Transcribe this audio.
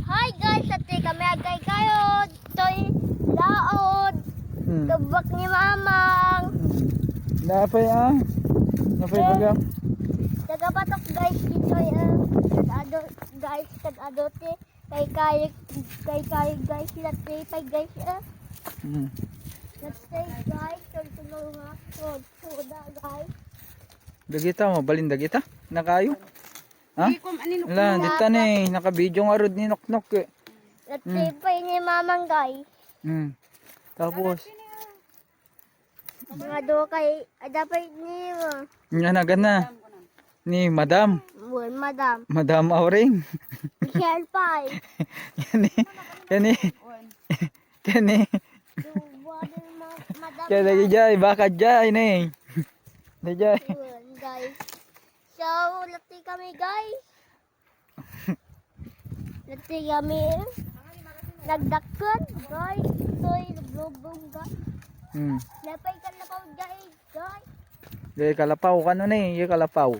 Hi guys, ati kami agay kayo. Toy laod. Tubak ni mamang. Napay Napay baga. Nagabatok guys dito ado guys adote kay guys lati pay guys Let's say guys, tulong nga soda guys. Dagita mo balin dagita. Nakayo. Ha? Ano Wala, dito na eh. Naka-video nga rod ni Noknok eh. Lati pay ni mamang guys. Tapos, Mga do kay dapat ni yan na gana. Ni Madam. madam. Madam Auring. Share pie. Yan eh. Yan eh. Yan eh. Madam. Kaya lagi jay. Baka jay na eh. Jay. Yun, guys. So, lati kami guys. Lati kami. Nagdakot guys. Soy, naglubong guys. Lapay ka na pa guys. Jay kalapaw ka na eh. Jay kalapaw.